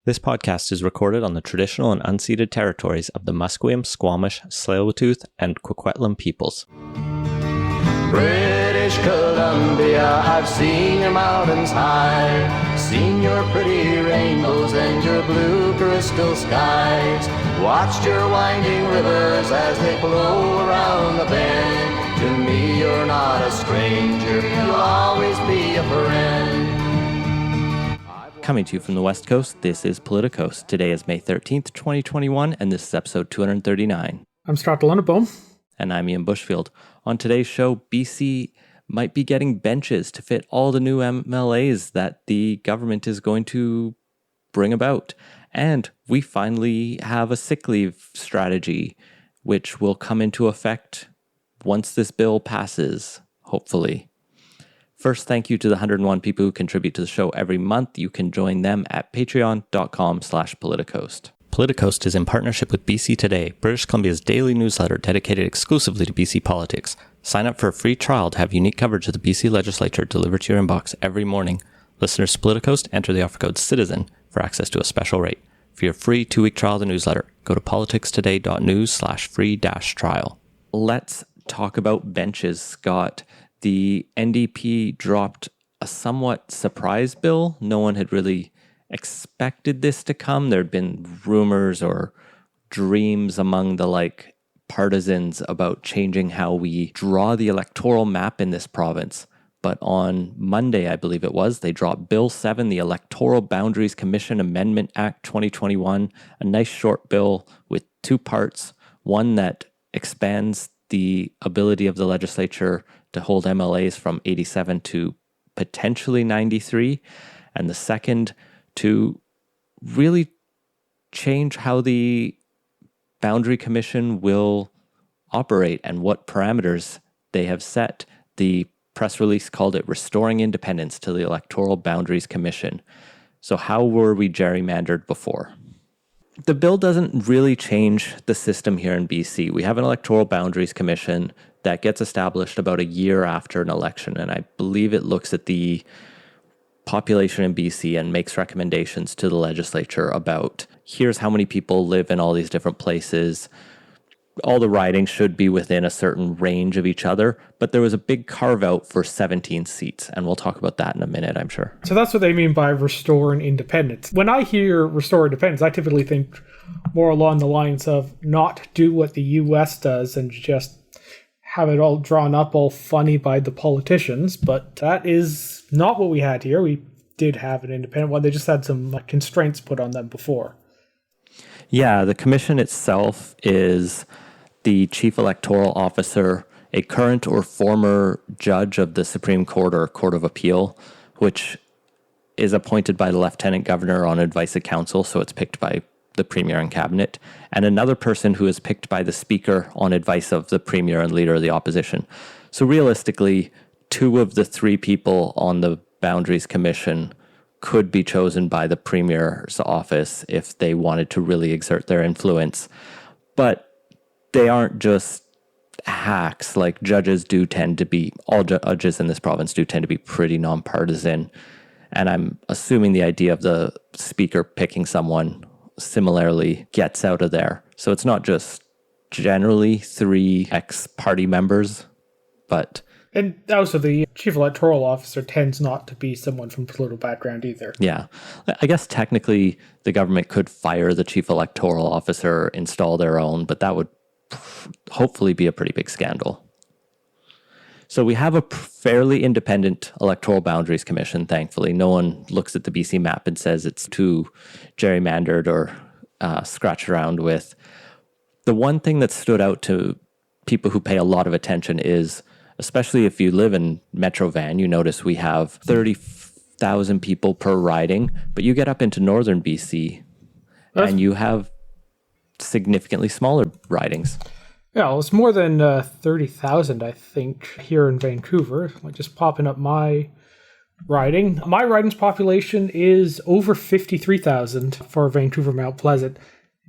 This podcast is recorded on the traditional and unceded territories of the Musqueam, Squamish, Tsleil-Waututh, and Coquitlam peoples. British Columbia, I've seen your mountains high, seen your pretty rainbows and your blue crystal skies, watched your winding rivers as they flow around the bend. To me you're not a stranger, you'll always be a friend. Coming to you from the West Coast, this is Politicos. Today is May 13th, 2021, and this is episode 239. I'm Scott Luneboom. And I'm Ian Bushfield. On today's show, BC might be getting benches to fit all the new MLAs that the government is going to bring about. And we finally have a sick leave strategy, which will come into effect once this bill passes, hopefully. First, thank you to the 101 people who contribute to the show every month. You can join them at patreon.com/Politicoast. Politicoast is in partnership with BC Today, British Columbia's daily newsletter dedicated exclusively to BC politics. Sign up for a free trial to have unique coverage of the BC legislature delivered to your inbox every morning. Listeners to Politicoast enter the offer code CITIZEN for access to a special rate. For your free 2-week trial of the newsletter, go to politicstoday.news/free-trial. Let's talk about benches, Scott. The NDP dropped a somewhat surprise bill. No one had really expected this to come. There had been rumors or dreams among the partisans about changing how we draw the electoral map in this province. But on Monday, I believe it was, they dropped Bill 7, the Electoral Boundaries Commission Amendment Act 2021, a nice short bill with two parts. One that expands the ability of the legislature to hold MLAs from 87 to potentially 93, and the second to really change how the Boundary Commission will operate and what parameters they have set. The press release called it Restoring Independence to the Electoral Boundaries Commission. So how were we gerrymandered before? The bill doesn't really change the system here in BC. We have an Electoral Boundaries Commission that gets established about a year after an election, and I believe it looks at the population in BC and makes recommendations to the legislature about here's how many people live in all these different places. All the ridings should be within a certain range of each other, but there was a big carve out for 17 seats, and we'll talk about that in a minute, I'm sure. So that's what they mean by restoring independence. When I hear restore independence, I typically think more along the lines of not do what the US does and just have it all drawn up all funny by the politicians, but that is not what we had here. We did have an independent one. They just had some constraints put on them before. Yeah, the commission itself is the chief electoral officer, a current or former judge of the Supreme Court or Court of Appeal, which is appointed by the Lieutenant Governor on advice of council, so it's picked by the Premier and Cabinet, and another person who is picked by the Speaker on advice of the Premier and Leader of the Opposition. So realistically, 2 of the 3 people on the Boundaries Commission could be chosen by the Premier's office if they wanted to really exert their influence. But they aren't just hacks. Like judges do tend to be, all judges in this province do tend to be pretty nonpartisan. And I'm assuming the idea of the Speaker picking someone similarly gets out of there. So it's not just generally 3 ex-party members, but... And also the chief electoral officer tends not to be someone from political background either. Yeah. I guess technically the government could fire the chief electoral officer, install their own, but that would hopefully be a pretty big scandal. So we have a fairly independent Electoral Boundaries Commission, thankfully. No one looks at the BC map and says it's too gerrymandered or scratched around with. The one thing that stood out to people who pay a lot of attention is, especially if you live in Metro Van, you notice we have 30,000 people per riding, but you get up into northern BC and you have significantly smaller ridings. Yeah, well, it's more than 30,000, I think, here in Vancouver. Like just popping up my riding. My riding's population is over 53,000 for Vancouver Mount Pleasant.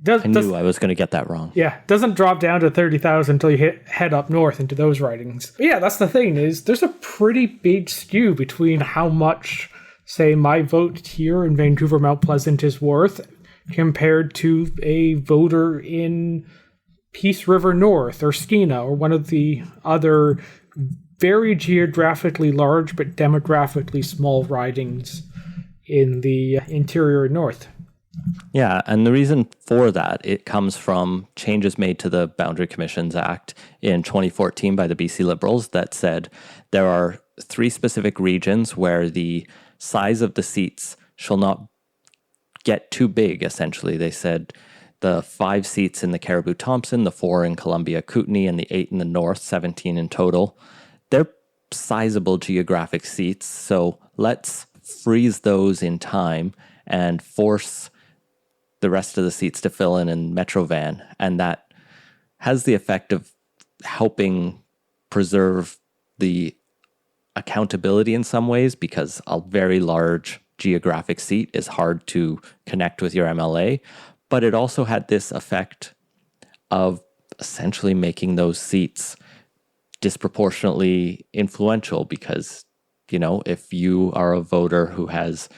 I knew I was going to get that wrong. Yeah, doesn't drop down to 30,000 until you head up north into those ridings. But yeah, that's the thing, is there's a pretty big skew between how much say my vote here in Vancouver Mount Pleasant is worth compared to a voter in Peace River North or Skeena or one of the other very geographically large but demographically small ridings in the interior north. Yeah, and the reason for that, it comes from changes made to the Boundary Commissions Act in 2014 by the BC Liberals that said there are 3 specific regions where the size of the seats shall not get too big, essentially. They said the 5 seats in the Caribou-Thompson, the 4 in Columbia-Kootenay, and the 8 in the north, 17 in total. They're sizable geographic seats, so let's freeze those in time and force the rest of the seats to fill in Metrovan. And that has the effect of helping preserve the accountability in some ways, because a very large geographic seat is hard to connect with your MLA. But it also had this effect of essentially making those seats disproportionately influential because, if you are a voter who has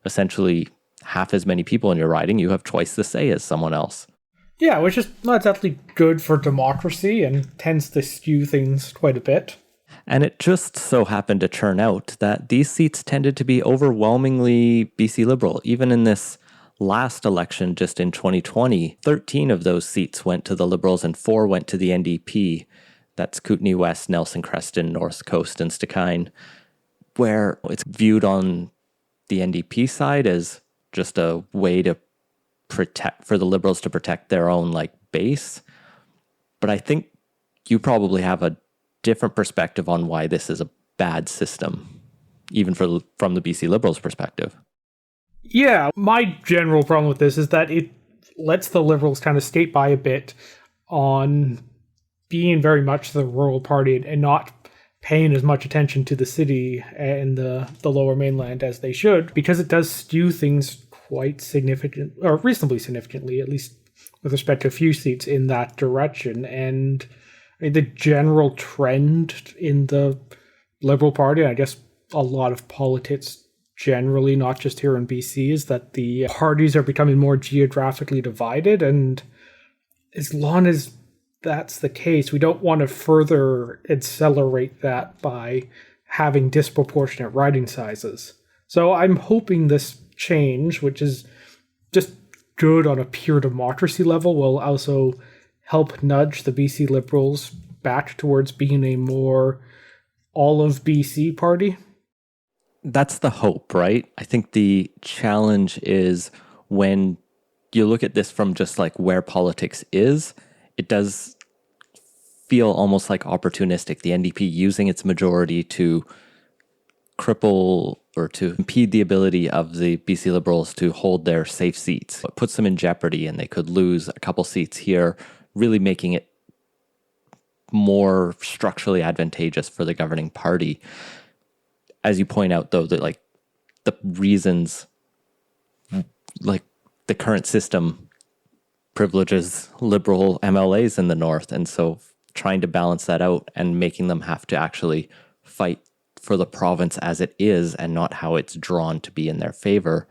essentially half as many people in your riding, you have twice the say as someone else. Yeah, which is not exactly good for democracy and tends to skew things quite a bit. And it just so happened to turn out that these seats tended to be overwhelmingly BC Liberal. Even in this last election, just in 2020, 13 of those seats went to the Liberals and 4 went to the NDP. That's Kootenay West, Nelson Creston, North Coast, and Stakine, where it's viewed on the NDP side as just a way to for the Liberals to protect their own base. But I think you probably have a different perspective on why this is a bad system, even from the BC Liberals' perspective. Yeah, my general problem with this is that it lets the Liberals kind of skate by a bit on being very much the rural party and not paying as much attention to the city and the lower mainland as they should, because it does skew things quite significant, or reasonably significantly, at least with respect to a few seats in that direction. And the general trend in the Liberal Party, and I guess a lot of politics generally, not just here in BC, is that the parties are becoming more geographically divided. And as long as that's the case, we don't want to further accelerate that by having disproportionate riding sizes. So I'm hoping this change, which is just good on a pure democracy level, will also help nudge the BC Liberals back towards being a more all of BC party. That's the hope, right? I think the challenge is when you look at this from just where politics is, it does feel almost opportunistic. The NDP using its majority to cripple or to impede the ability of the BC Liberals to hold their safe seats. It puts them in jeopardy, and they could lose a couple seats here, really making it more structurally advantageous for the governing party. As you point out, though, that the reasons, the current system privileges Liberal MLAs in the north, and so trying to balance that out and making them have to actually fight for the province as it is and not how it's drawn to be in their favor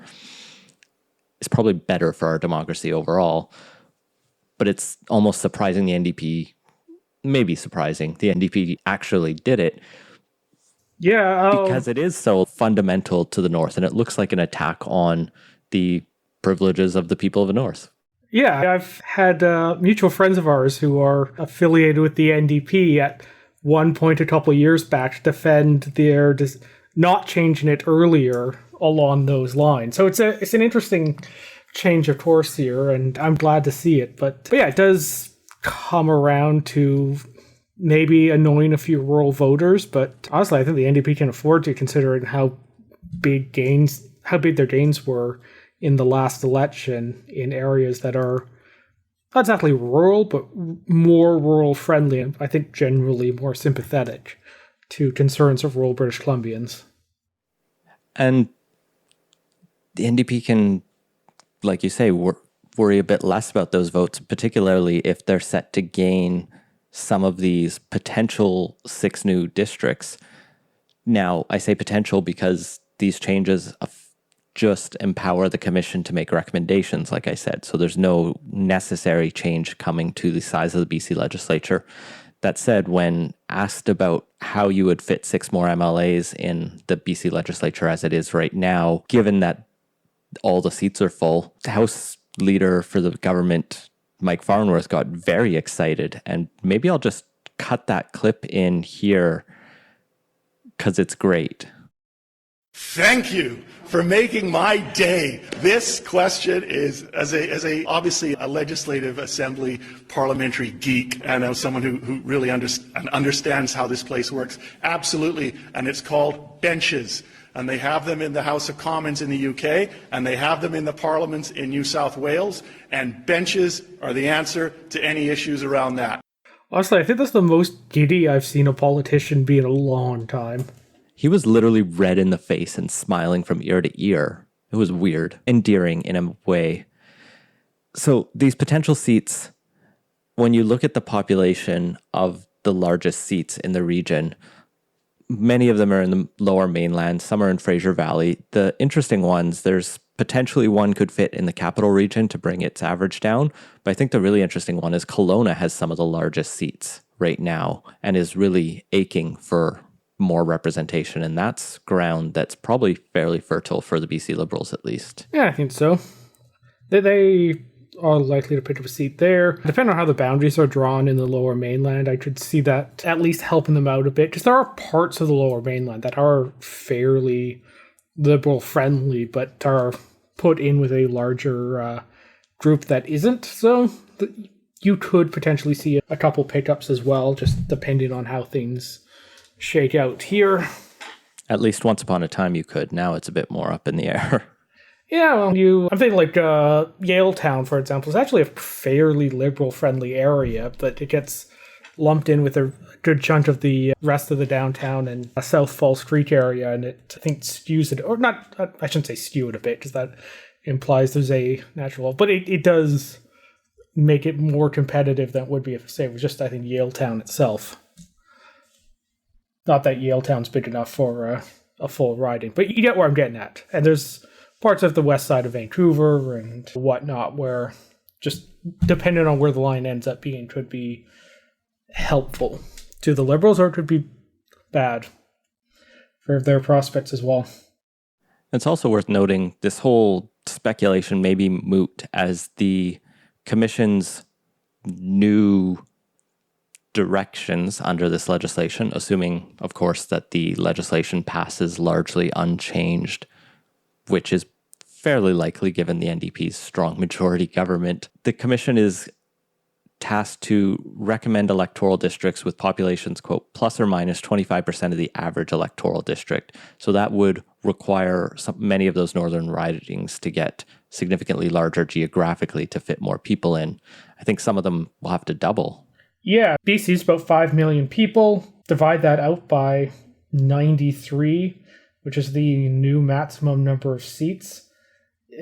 is probably better for our democracy overall. But it's almost surprising the NDP, maybe surprising, the NDP actually did it. Yeah. Because it is so fundamental to the North, and it looks like an attack on the privileges of the people of the North. Yeah, I've had mutual friends of ours who are affiliated with the NDP at one point a couple of years back defend their not changing it earlier along those lines. So it's an interesting change of course here, and I'm glad to see it. But yeah, it does come around to maybe annoying a few rural voters, but honestly, I think the NDP can afford to, considering how big their gains were in the last election in areas that are not exactly rural, but more rural friendly, and I think generally more sympathetic to concerns of rural British Columbians. And the NDP can, like you say, worry a bit less about those votes, particularly if they're set to gain some of these potential 6 new districts. Now, I say potential because these changes just empower the commission to make recommendations, like I said. So there's no necessary change coming to the size of the BC legislature. That said, when asked about how you would fit 6 more MLAs in the BC legislature as it is right now, given that all the seats are full, the House Leader for the government, Mike Farnworth, got very excited. And maybe I'll just cut that clip in here because it's great. Thank you for making my day. This question is, as a obviously a legislative assembly parliamentary geek and as someone who really understands how this place works, absolutely. And it's called benches. And they have them in the House of Commons in the UK, and they have them in the parliaments in New South Wales, and benches are the answer to any issues around that. Honestly, I think that's the most giddy I've seen a politician be in a long time. He was literally red in the face and smiling from ear to ear. It was weird, endearing in a way. So these potential seats, when you look at the population of the largest seats in the region, many of them are in the lower mainland, some are in Fraser Valley. The interesting ones, there's potentially one could fit in the capital region to bring its average down. But I think the really interesting one is Kelowna has some of the largest seats right now and is really aching for more representation. And that's ground that's probably fairly fertile for the BC Liberals, at least. Yeah, I think so. They are likely to pick up a seat there. Depending on how the boundaries are drawn in the lower mainland, I could see that at least helping them out a bit. Because there are parts of the lower mainland that are fairly liberal friendly, but are put in with a larger group that isn't. So you could potentially see a couple pickups as well, just depending on how things shake out here. At least once upon a time you could. Now it's a bit more up in the air. Yeah, well, I'm thinking like Yaletown, for example, is actually a fairly liberal-friendly area, but it gets lumped in with a good chunk of the rest of the downtown and South Falls Creek area, and it, I think, skews it, or not, I shouldn't say skew it a bit, because that implies there's a natural, but it does make it more competitive than it would be if, say, it was just, I think, Yaletown itself. Not that Yaletown's big enough for a full riding, but you get where I'm getting at. And there's parts of the west side of Vancouver and whatnot where just depending on where the line ends up being could be helpful to the Liberals or it could be bad for their prospects as well. It's also worth noting this whole speculation may be moot as the Commission's new directions under this legislation, assuming, of course, that the legislation passes largely unchanged, which is fairly likely given the NDP's strong majority government. The Commission is tasked to recommend electoral districts with populations, quote, plus or minus 25% of the average electoral district. So that would require many of those northern ridings to get significantly larger geographically to fit more people in. I think some of them will have to double. Yeah, BC's about 5 million people. Divide that out by 93, which is the new maximum number of seats.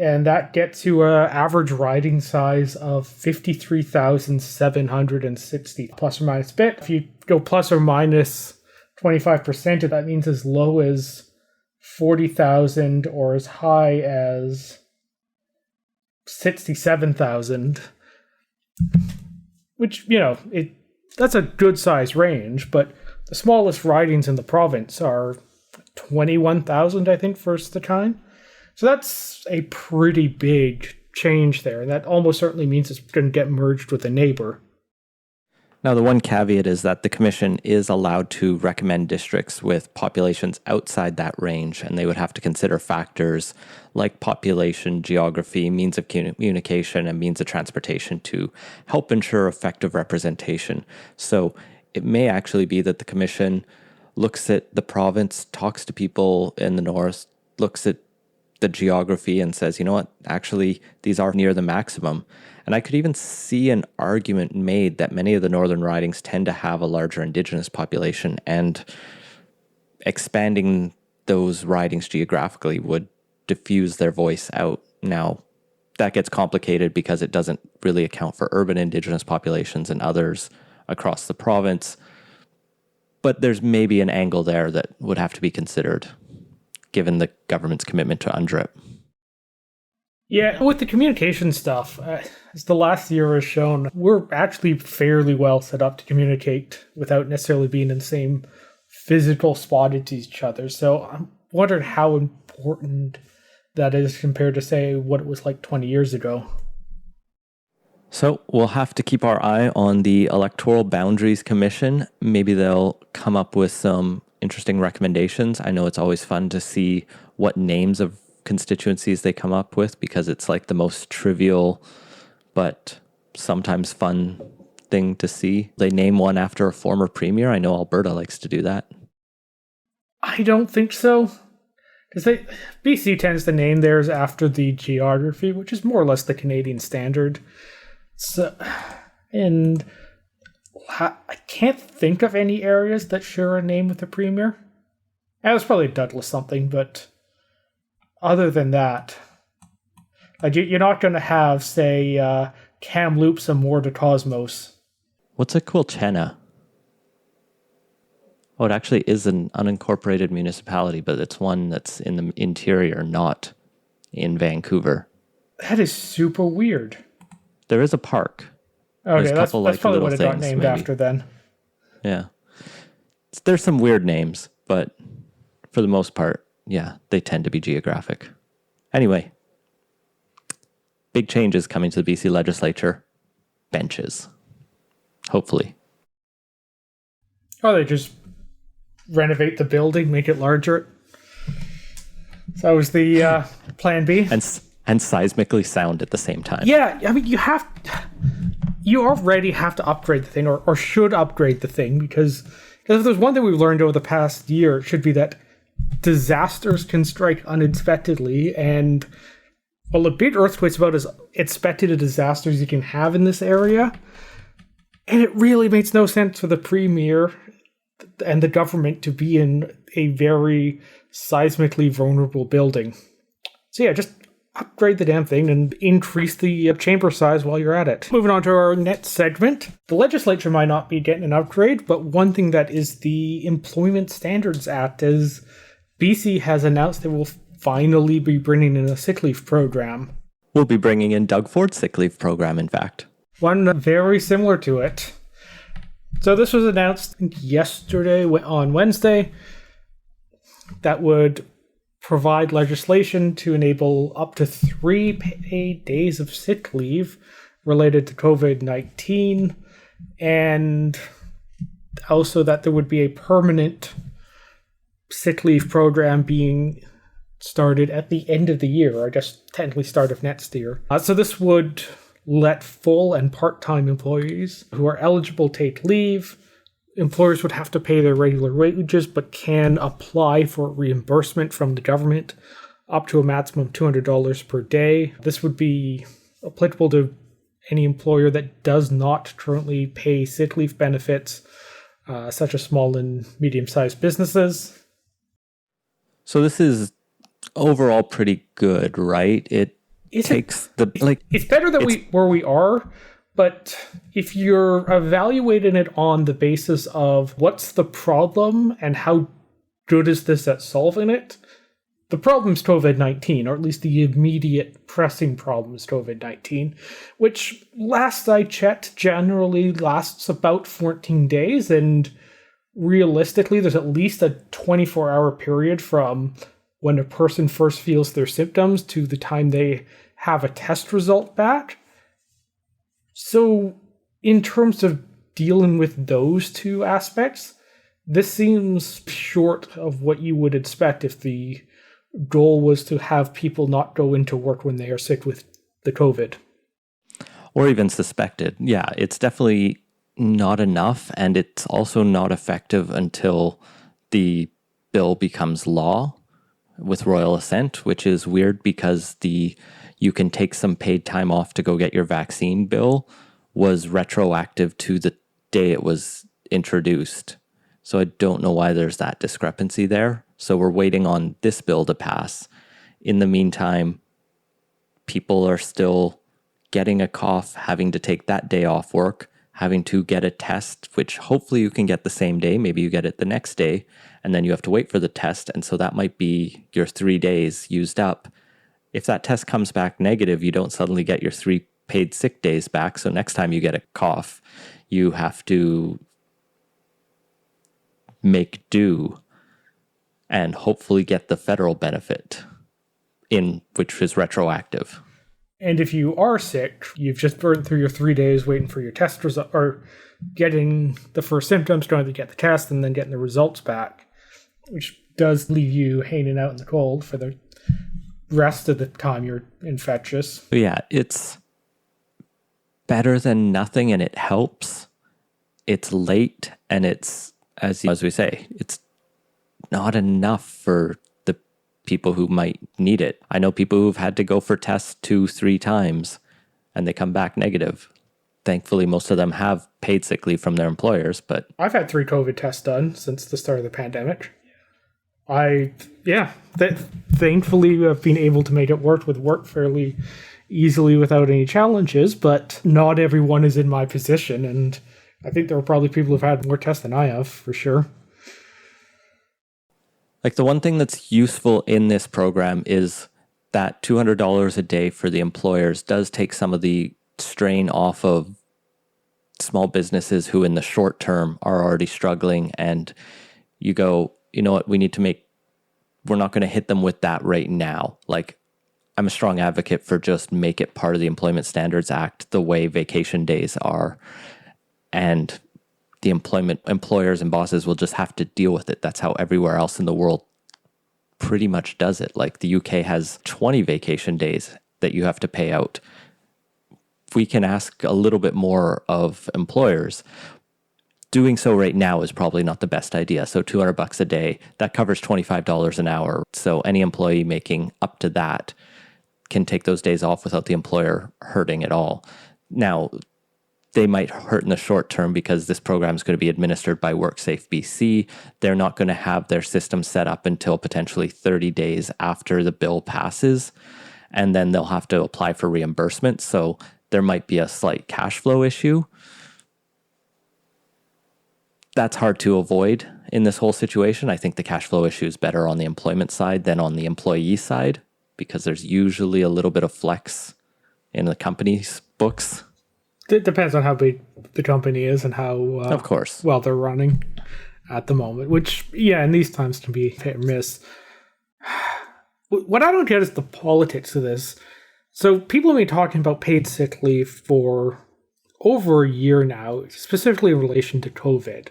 And that gets you an average riding size of 53,760 plus or minus a bit. If you go plus or minus 25%, that means as low as 40,000 or as high as 67,000. Which, that's a good size range, but the smallest ridings in the province are 21,000, I think, first the kind. So that's a pretty big change there. And that almost certainly means it's going to get merged with a neighbor. Now, the one caveat is that the Commission is allowed to recommend districts with populations outside that range, and they would have to consider factors like population, geography, means of communication, and means of transportation to help ensure effective representation. So it may actually be that the Commission looks at the province, talks to people in the north, looks at the geography and says, you know what, actually, these are near the maximum. And I could even see an argument made that many of the northern ridings tend to have a larger Indigenous population, and expanding those ridings geographically would diffuse their voice out. Now, that gets complicated because it doesn't really account for urban Indigenous populations and others across the province. But there's maybe an angle there that would have to be considered. given the government's commitment to UNDRIP. Yeah, with the communication stuff, as the last year has shown, we're actually fairly well set up to communicate without necessarily being in the same physical spot as each other. So I'm wondering how important that is compared to, say, what it was like 20 years ago. So we'll have to keep our eye on the Electoral Boundaries Commission. Maybe they'll come up with some interesting recommendations. I know it's always fun to see what names of constituencies they come up with, because it's like the most trivial but sometimes fun thing to see. They name one after a former premier. I know Alberta likes to do that. I don't think so. Because BC tends to name theirs after the geography, which is more or less the Canadian standard. So, and I can't think of any areas that share a name with the premier. That was probably Douglas something, but other than that, like you're not going to have, say, Kamloops and More de Cosmos. What's a Quilchena? Oh, it actually is an unincorporated municipality, but it's one that's in the interior, not in Vancouver. That is super weird. There is a park. Okay, that's probably what it got named after then. Yeah. There's some weird names, but for the most part, yeah, they tend to be geographic. Anyway, big changes coming to the BC legislature. Benches. Hopefully. Oh, they just renovate the building, make it larger. So that was the plan B. And seismically sound at the same time. Yeah, I mean, you already have to upgrade the thing, or should upgrade the thing, because if there's one thing we've learned over the past year, it should be that disasters can strike unexpectedly, and well, a big earthquake's about as expected a disaster as you can have in this area, and it really makes no sense for the premier and the government to be in a very seismically vulnerable building. So yeah, just upgrade the damn thing and increase the chamber size while you're at it. Moving on to our next segment. The legislature might not be getting an upgrade, but one thing that is the Employment Standards Act is BC has announced they will finally be bringing in a sick leave program. We'll be bringing in Doug Ford's sick leave program, in fact. One very similar to it. So this was announced yesterday, on Wednesday, that would provide legislation to enable up to 3 paid days of sick leave related to COVID-19, and also that there would be a permanent sick leave program being started at the end of the year, or I guess technically start of next year. So this would let full and part-time employees who are eligible take leave. Employers would have to pay their regular wages, but can apply for reimbursement from the government up to a maximum of $200 per day. This would be applicable to any employer that does not currently pay sick leave benefits, such as small and medium-sized businesses. So this is overall pretty good, right? It's better than where we are. But if you're evaluating it on the basis of what's the problem and how good is this at solving it, the problem's COVID-19, or at least the immediate pressing problem is COVID-19, which last I checked generally lasts about 14 days, and realistically there's at least a 24-hour period from when a person first feels their symptoms to the time they have a test result back. So, in terms of dealing with those two aspects, this seems short of what you would expect if the goal was to have people not go into work when they are sick with the COVID. Or even suspected. Yeah, it's definitely not enough, and it's also not effective until the bill becomes law with royal assent, which is weird because you can take some paid time off to go get your vaccine bill was retroactive to the day it was introduced. So I don't know why there's that discrepancy there. So we're waiting on this bill to pass. In the meantime, people are still getting a cough, having to take that day off work. having to get a test, which hopefully you can get the same day. Maybe you get it the next day, and then you have to wait for the test. And so that might be your 3 days used up. If that test comes back negative, you don't suddenly get your 3 paid sick days back. So next time you get a cough, you have to make do and hopefully get the federal benefit which is retroactive. And if you are sick, you've just burned through your 3 days waiting for your test result, or getting the first symptoms, trying to get the test, and then getting the results back, which does leave you hanging out in the cold for the rest of the time you're infectious. But yeah, it's better than nothing, and it helps. It's late, and it's, as we say, it's not enough for the people who might need it. I know people who've had to go for tests 2-3 times and they come back negative. Thankfully, most of them have paid sick leave from their employers, but I've had 3 COVID tests done since the start of the pandemic. Thankfully I've been able to make it work fairly easily without any challenges, but not everyone is in my position, and I think there are probably people who've had more tests than I have, for sure. like the one thing that's useful in this program is that $200 a day for the employers does take some of the strain off of small businesses who in the short term are already struggling, and you go, you know what, we're not going to hit them with that right now. Like, I'm a strong advocate for just make it part of the Employment Standards Act the way vacation days are, and the employers and bosses will just have to deal with it. That's how everywhere else in the world pretty much does it. Like the UK has 20 vacation days that you have to pay out. We can ask a little bit more of employers. Doing so right now is probably not the best idea. So $200 a day, that covers $25 an hour. So any employee making up to that can take those days off without the employer hurting at all. Now, they might hurt in the short term because this program is going to be administered by WorkSafe BC. They're not going to have their system set up until potentially 30 days after the bill passes, and then they'll have to apply for reimbursement. So there might be a slight cash flow issue. That's hard to avoid in this whole situation. I think the cash flow issue is better on the employment side than on the employee side, because there's usually a little bit of flex in the company's books. It depends on how big the company is and how of course well they're running at the moment, which, yeah, in these times can be hit or miss. What I don't get is the politics of this. So people have been talking about paid sick leave for over a year now, specifically in relation to COVID.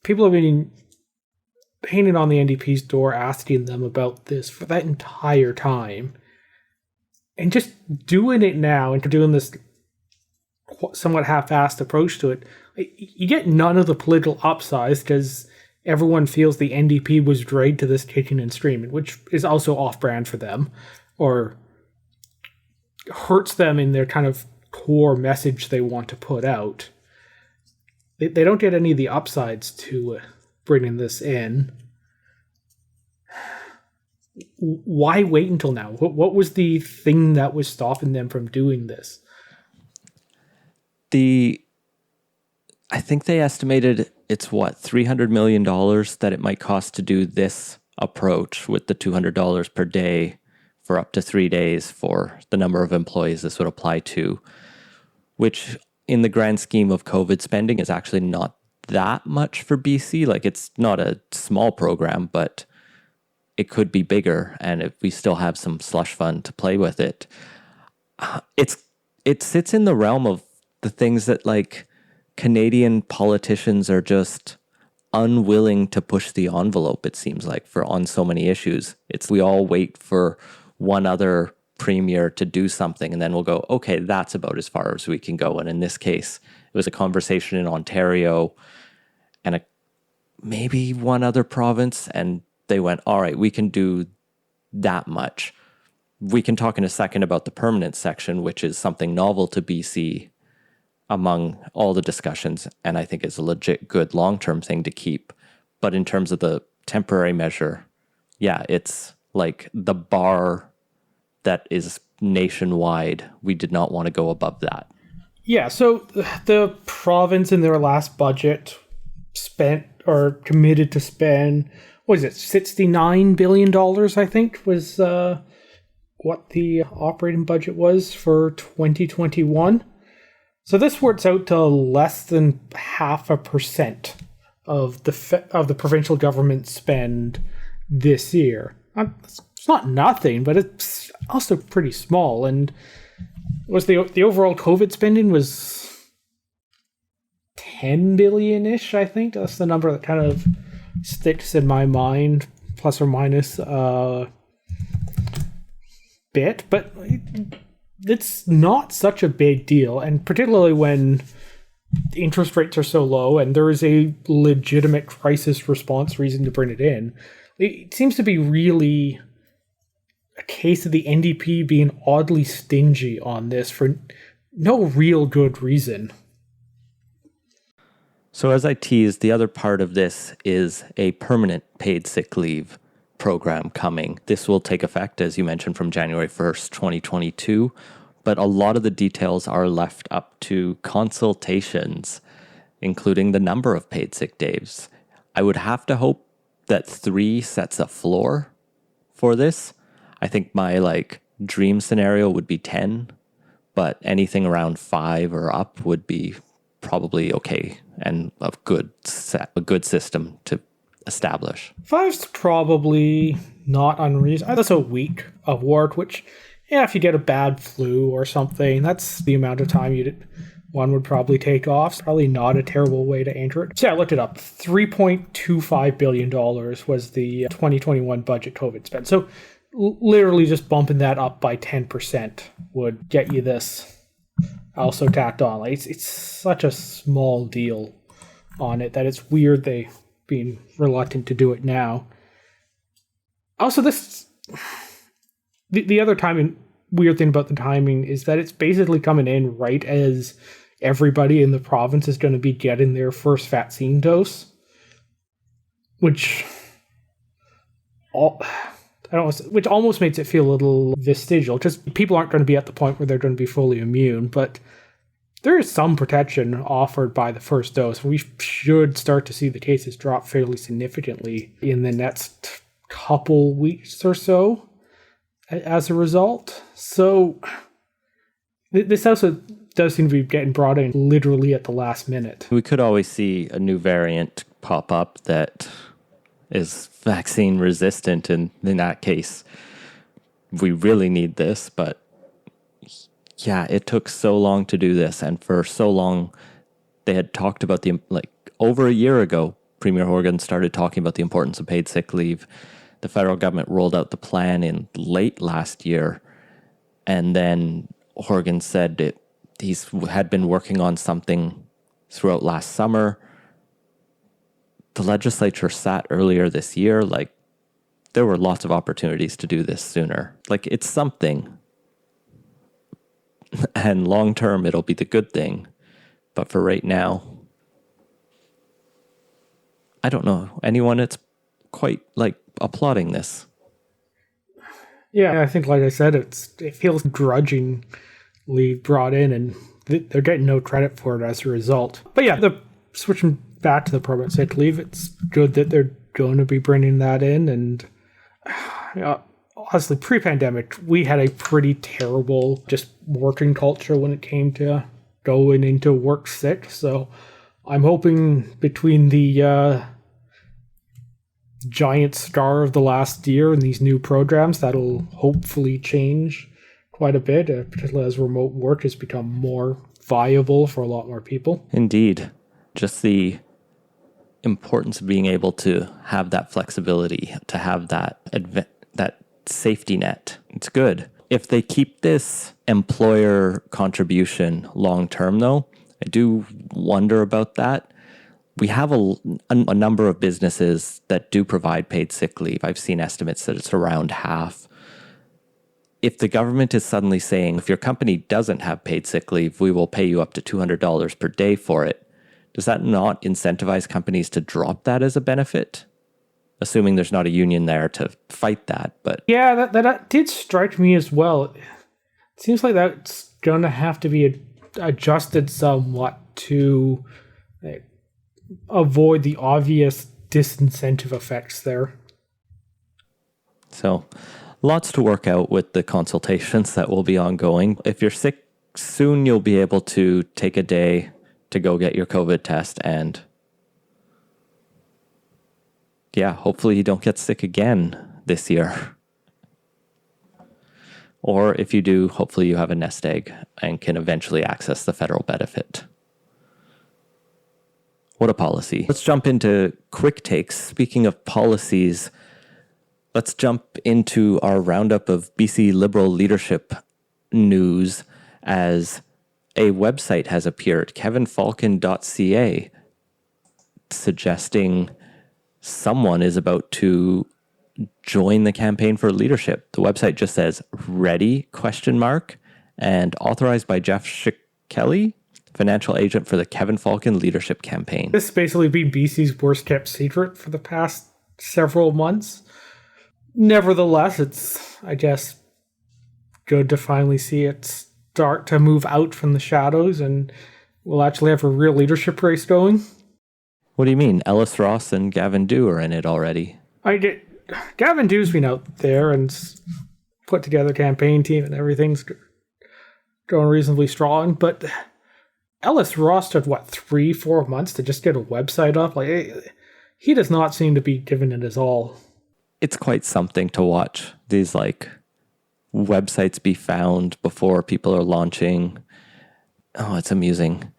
People have been painting on the NDP's door, asking them about this for that entire time. And just doing it now, and doing this somewhat half-assed approach to it, you get none of the political upsides because everyone feels the NDP was dragged to this kicking and screaming, which is also off-brand for them, or hurts them in their kind of core message they want to put out. They don't get any of the upsides to bringing this in. Why wait until now? What was the thing that was stopping them from doing this? I think they estimated it's $300 million that it might cost to do this approach with the $200 per day for up to 3 days for the number of employees this would apply to, which in the grand scheme of COVID spending is actually not that much for BC. Like, it's not a small program, but it could be bigger, and if we still have some slush fund to play with it. It sits in the realm of the things that, like, Canadian politicians are just unwilling to push the envelope, it seems like, on so many issues. We all wait for one other premier to do something, and then we'll go, okay, that's about as far as we can go. And in this case, it was a conversation in Ontario and maybe one other province, and they went, all right, we can do that much. We can talk in a second about the permanent section, which is something novel to BC among all the discussions, and I think it's a legit good long-term thing to keep. But in terms of the temporary measure, yeah, it's like the bar that is nationwide. We did not want to go above that. Yeah, so the province in their last budget spent or committed to spend, what is it, $69 billion, I think, was what the operating budget was for 2021. So this works out to less than 0.5% of the provincial government spend this year. It's not nothing, but it's also pretty small. And was the overall COVID spending was 10 billion-ish, I think. That's the number that kind of sticks in my mind, plus or minus a bit. But it's not such a big deal, and particularly when interest rates are so low and there is a legitimate crisis response reason to bring it in. It seems to be really a case of the NDP being oddly stingy on this for no real good reason. So as I teased, the other part of this is a permanent paid sick leave program coming. This will take effect, as you mentioned, from January 1st, 2022. But a lot of the details are left up to consultations, including the number of paid sick days. I would have to hope that 3 sets a floor for this. I think my dream scenario would be 10, but anything around 5 or up would be probably okay and a good system to establish. 5's probably not unreasonable. That's a week of work, which, yeah, if you get a bad flu or something, that's the amount of time one would probably take off. It's probably not a terrible way to enter it. So yeah, I looked it up. $3.25 billion was the 2021 budget COVID spend. So literally just bumping that up by 10% would get you this also tacked on. It's such a small deal on it that it's weird they being reluctant to do it now. Also, the other weird thing about the timing is that it's basically coming in right as everybody in the province is going to be getting their first vaccine dose, which almost makes it feel a little vestigial. Just people aren't going to be at the point where they're going to be fully immune, but there is some protection offered by the first dose. We should start to see the cases drop fairly significantly in the next couple weeks or so as a result. So this also does seem to be getting brought in literally at the last minute. We could always see a new variant pop up that is vaccine resistant, and in that case, we really need this. But yeah, it took so long to do this, and for so long, they had talked about over a year ago, Premier Horgan started talking about the importance of paid sick leave. The federal government rolled out the plan in late last year, and then Horgan said he had been working on something throughout last summer. The legislature sat earlier this year. There were lots of opportunities to do this sooner. It's something. And long term, it'll be the good thing. But for right now, I don't know anyone that's quite applauding this. Yeah, I think, like I said, it feels grudgingly brought in, and they're getting no credit for it as a result. But yeah, switching back to the permanent sick leave, it's good that they're going to be bringing that in. And honestly, pre-pandemic, we had a pretty terrible just working culture when it came to going into work sick. So I'm hoping between the giant star of the last year and these new programs, that'll hopefully change quite a bit, particularly as remote work has become more viable for a lot more people. Indeed. Just the importance of being able to have that flexibility, to have that safety net. It's good. If they keep this employer contribution long term, though, I do wonder about that. We have a number of businesses that do provide paid sick leave. I've seen estimates that it's around half. If the government is suddenly saying, if your company doesn't have paid sick leave, we will pay you up to $200 per day for it, does that not incentivize companies to drop that as a benefit? Assuming there's not a union there to fight that. But yeah, that did strike me as well. It seems like that's going to have to be adjusted somewhat to avoid the obvious disincentive effects there. So lots to work out with the consultations that will be ongoing. If you're sick soon, you'll be able to take a day to go get your COVID test, and yeah, hopefully you don't get sick again this year. Or if you do, hopefully you have a nest egg and can eventually access the federal benefit. What a policy. Let's jump into quick takes. Speaking of policies, let's jump into our roundup of BC Liberal leadership news, as a website has appeared, kevinfalcon.ca, suggesting someone is about to join the campaign for leadership. The website just says ready ? And authorized by Jeff Kelly, financial agent for the Kevin Falcon leadership campaign. This has basically been BC's worst kept secret for the past several months. Nevertheless, it's, I guess, good to finally see it start to move out from the shadows, and we'll actually have a real leadership race going. What do you mean? Ellis Ross and Gavin Dew are in it already. Gavin Dew's been out there and put together a campaign team and everything's going reasonably strong, but Ellis Ross took, 3-4 months to just get a website up? He does not seem to be giving it his all. It's quite something to watch these websites be found before people are launching. Oh, it's amusing.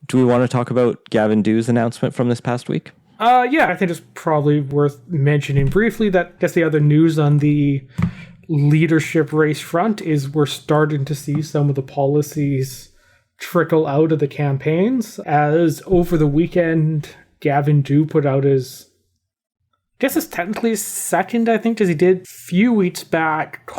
Do we want to talk about Gavin Dew's announcement from this past week? Yeah, I think it's probably worth mentioning briefly that I guess the other news on the leadership race front is we're starting to see some of the policies trickle out of the campaigns, as over the weekend Gavin Dew put out his, I guess it's technically his second, I think, because he did a few weeks back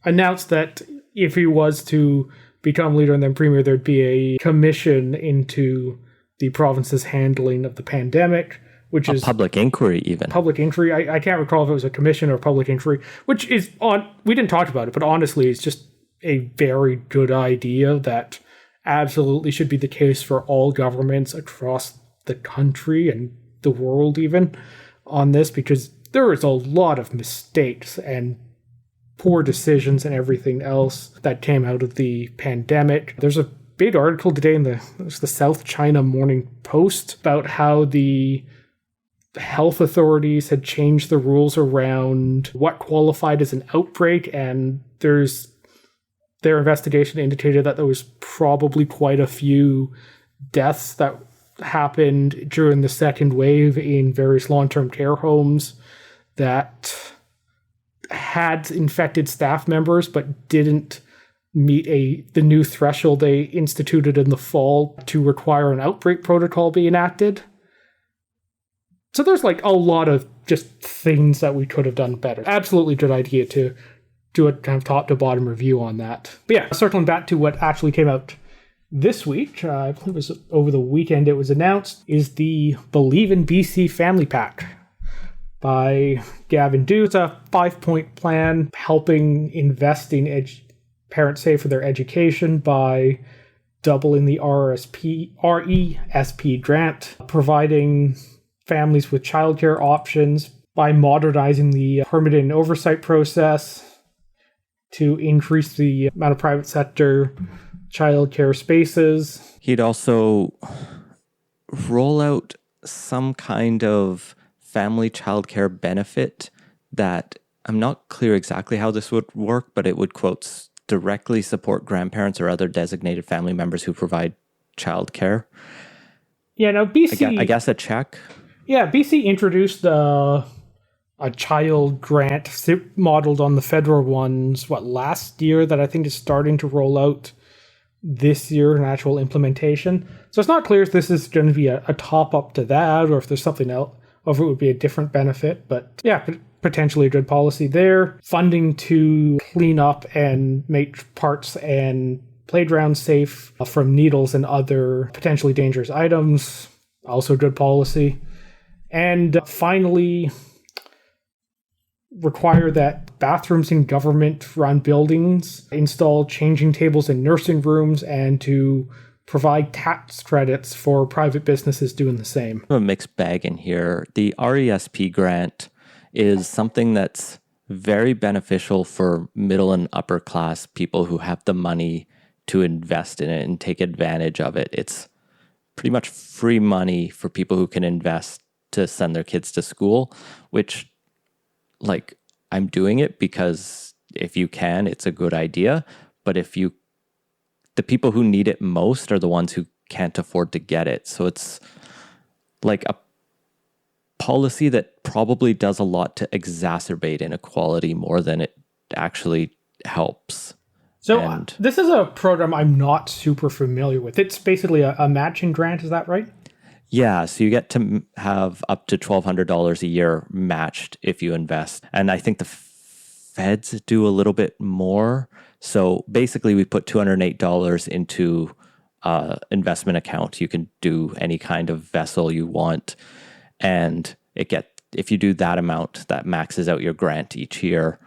announced that if he was to become leader and then premier, there'd be a commission into the province's handling of the pandemic, which is public inquiry even. Public inquiry. I can't recall if it was a commission or public inquiry, which is we didn't talk about it, but honestly, it's just a very good idea that absolutely should be the case for all governments across the country and the world even on this, because there is a lot of mistakes and poor decisions and everything else that came out of the pandemic. There's a big article today in the South China Morning Post about how the health authorities had changed the rules around what qualified as an outbreak, and their investigation indicated that there was probably quite a few deaths that happened during the second wave in various long-term care homes that had infected staff members but didn't meet the new threshold they instituted in the fall to require an outbreak protocol be enacted. So there's a lot of just things that we could have done better. Absolutely good idea to do a kind of top to bottom review on that. But yeah, circling back to what actually came out this week, I believe it was over the weekend, it was announced, is the Believe in BC Family Pack by Gavin Dew. It's a 5-point plan helping investing parents save for their education by doubling the RESP grant, providing families with childcare options by modernizing the permitting and oversight process to increase the amount of private sector childcare spaces. He'd also roll out some kind of family childcare benefit that I'm not clear exactly how this would work, but it would, quote, directly support grandparents or other designated family members who provide childcare. Yeah, now BC... I guess a check. Yeah, BC introduced a child grant modeled on the federal ones, last year, that I think is starting to roll out this year in actual implementation. So it's not clear if this is going to be a top-up to that or if there's something else, or if it would be a different benefit. But yeah, potentially a good policy there. Funding to clean up and make parks and playgrounds safe from needles and other potentially dangerous items. Also good policy. And finally, require that bathrooms in government-run buildings install changing tables in nursing rooms, and to provide tax credits for private businesses doing the same. A mixed bag in here. The RESP grant is something that's very beneficial for middle and upper class people who have the money to invest in it and take advantage of it. It's pretty much free money for people who can invest to send their kids to school, which, like, I'm doing it because if you can, it's a good idea. But the people who need it most are the ones who can't afford to get it. So it's like a policy that probably does a lot to exacerbate inequality more than it actually helps. So this is a program I'm not super familiar with. It's basically a matching grant, is that right? Yeah, so you get to have up to $1,200 a year matched if you invest. And I think the feds do a little bit more. So basically we put $208 into investment account. You can do any kind of vessel you want. And if you do that amount, that maxes out your grant each year.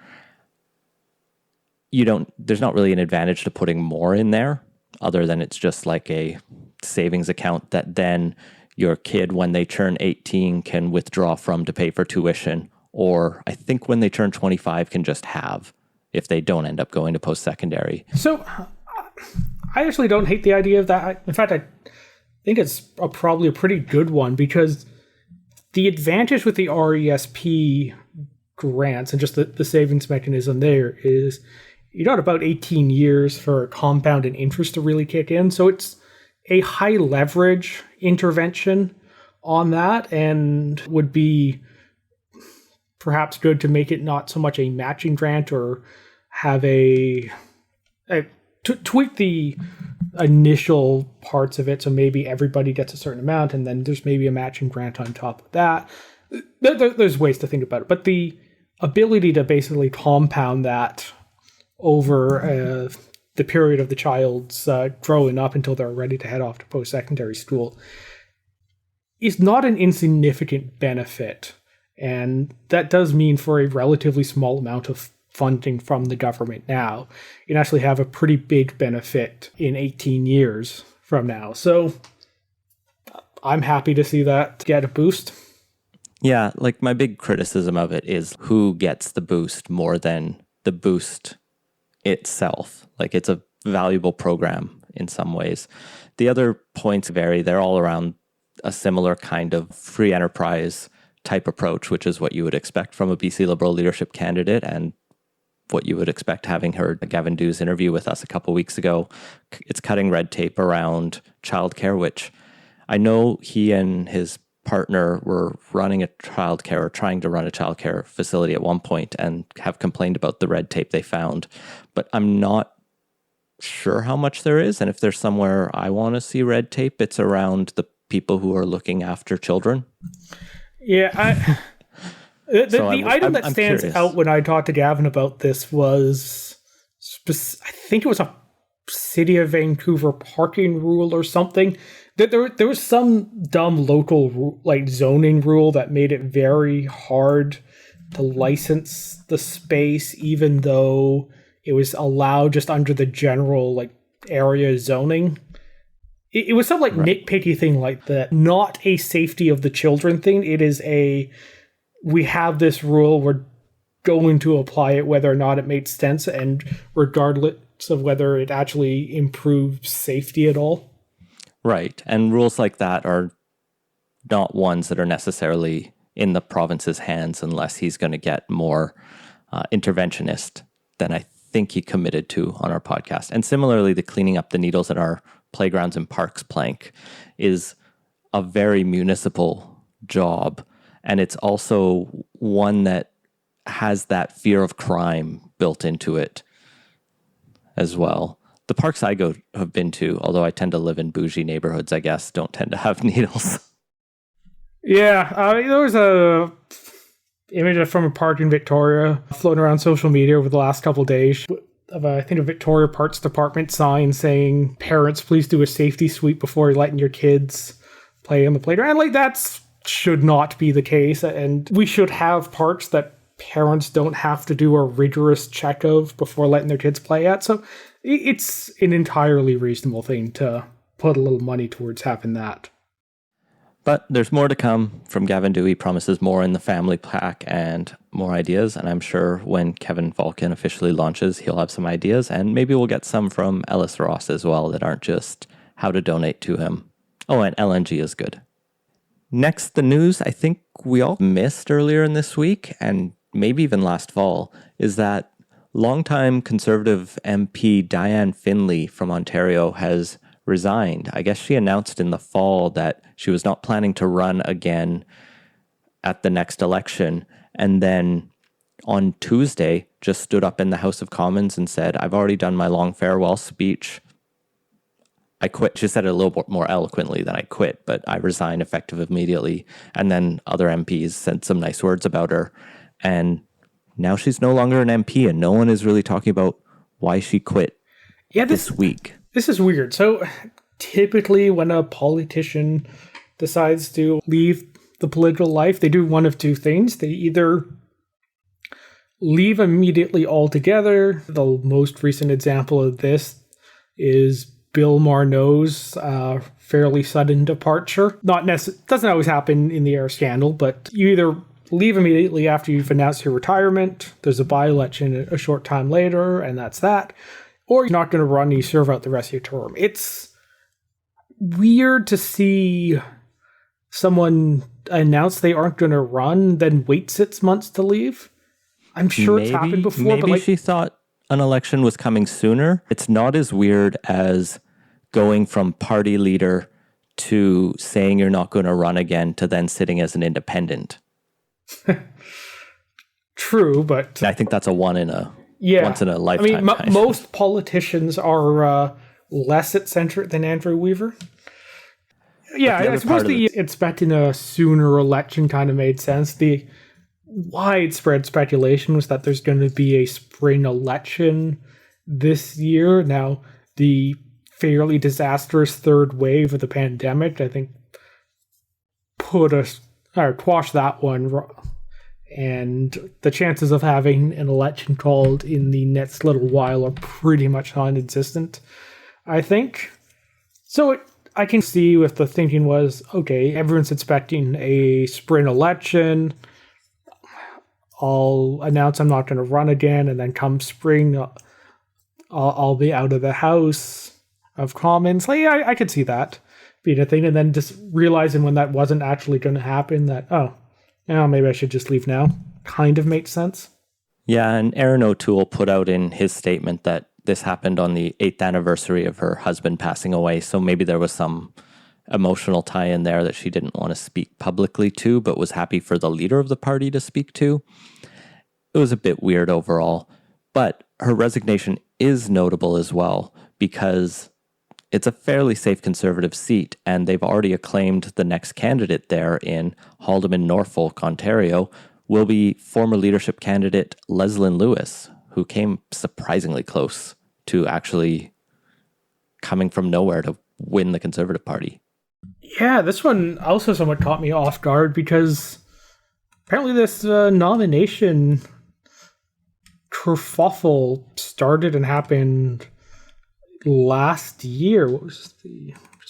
There's not really an advantage to putting more in there other than it's just like a savings account that then your kid, when they turn 18, can withdraw from to pay for tuition, or I think when they turn 25 can just have, if they don't end up going to post-secondary. So I actually don't hate the idea of that. In fact, I think it's probably a pretty good one, because the advantage with the RESP grants and just the savings mechanism there is you got about 18 years for compound and interest to really kick in. So it's a high leverage intervention on that, and would be perhaps good to make it not so much a matching grant, or have tweak the initial parts of it so maybe everybody gets a certain amount, and then there's maybe a matching grant on top of that. There's ways to think about it, but the ability to basically compound that over the period of the child's growing up until they're ready to head off to post-secondary school is not an insignificant benefit. And that does mean for a relatively small amount of funding from the government now, you actually have a pretty big benefit in 18 years from now. So I'm happy to see that get a boost. Yeah, like my big criticism of it is who gets the boost more than the boost itself. Like, it's a valuable program in some ways. The other points vary. They're all around a similar kind of free enterprise type approach, which is what you would expect from a BC Liberal leadership candidate, and what you would expect having heard Gavin Dew's interview with us a couple weeks ago. It's cutting red tape around childcare, which I know he and his partner were running a childcare, or trying to run a childcare facility at one point, and have complained about the red tape they found. But I'm not sure how much there is, and if there's somewhere I want to see red tape, it's around the people who are looking after children. Yeah, the item that stands out when I talked to Gavin about this was, I think it was a City of Vancouver parking rule or something. There was some dumb local zoning rule that made it very hard to license the space, even though it was allowed just under the general area zoning. It was some nitpicky thing like that. Not a safety of the children thing. It is we have this rule, we're going to apply it whether or not it makes sense, and regardless of whether it actually improves safety at all. Right. And rules like that are not ones that are necessarily in the province's hands unless he's going to get more interventionist than I think he committed to on our podcast. And similarly, the cleaning up the needles at our playgrounds and parks plank is a very municipal job. And it's also one that has that fear of crime built into it as well. The parks I have been to, although I tend to live in bougie neighborhoods, I guess, don't tend to have needles. Yeah, there was a image from a park in Victoria floating around social media over the last couple of days of I think a Victoria Parks Department sign saying, "Parents, please do a safety sweep before letting your kids play on the playground." And that's should not be the case, and we should have parks that parents don't have to do a rigorous check of before letting their kids play at. So it's an entirely reasonable thing to put a little money towards having that. But there's more to come from Gavin Dewey, promises more in the family pack and more ideas. And I'm sure when Kevin Falcon officially launches, he'll have some ideas. And maybe we'll get some from Ellis Ross as well that aren't just how to donate to him. Oh, and LNG is good. Next, the news I think we all missed earlier in this week, and maybe even last fall, is that longtime Conservative MP Diane Finley from Ontario has resigned. I guess she announced in the fall that she was not planning to run again at the next election. And then on Tuesday, just stood up in the House of Commons and said, I've already done my long farewell speech. I quit. She said it a little bit more eloquently than I quit, but I resign effective immediately. And then other MPs said some nice words about her. And now she's no longer an MP, and no one is really talking about why she quit this week. This is weird. So typically when a politician decides to leave the political life, they do one of two things. They either leave immediately altogether. The most recent example of this is Bill Marneau's fairly sudden departure. Doesn't always happen in the air scandal, but you either leave immediately after you've announced your retirement, there's a by-election a short time later, and that's that, or you're not going to run and you serve out the rest of your term. It's weird to see someone announce they aren't going to run, then wait 6 months to leave. I'm sure it's happened before. Maybe she thought an election was coming sooner. It's not as weird as going from party leader to saying you're not going to run again to then sitting as an independent. True, but I think that's a once in a lifetime. I mean, most politicians are less eccentric than Andrew Weaver. Yeah, I suppose expecting a sooner election kind of made sense. The widespread speculation was that there's going to be a spring election this year. Now, the fairly disastrous third wave of the pandemic, I think, quashed that one. And the chances of having an election called in the next little while are pretty much non-existent, I think. So I can see if the thinking was, okay, everyone's expecting a spring election. I'll announce I'm not going to run again, and then come spring, I'll be out of the House of Commons. Like, I could see that being a thing, and then just realizing when that wasn't actually going to happen that, maybe I should just leave now. Kind of makes sense. Yeah, and Erin O'Toole put out in his statement that this happened on the 8th anniversary of her husband passing away, so maybe there was some emotional tie in there that she didn't want to speak publicly to, but was happy for the leader of the party to speak to. It was a bit weird overall, but her resignation is notable as well because it's a fairly safe Conservative seat, and they've already acclaimed the next candidate there in Haldimand, Norfolk, Ontario, will be former leadership candidate Leslyn Lewis, who came surprisingly close to actually coming from nowhere to win the Conservative Party. Yeah, this one also somewhat caught me off guard because apparently this nomination kerfuffle started and happened last year. Just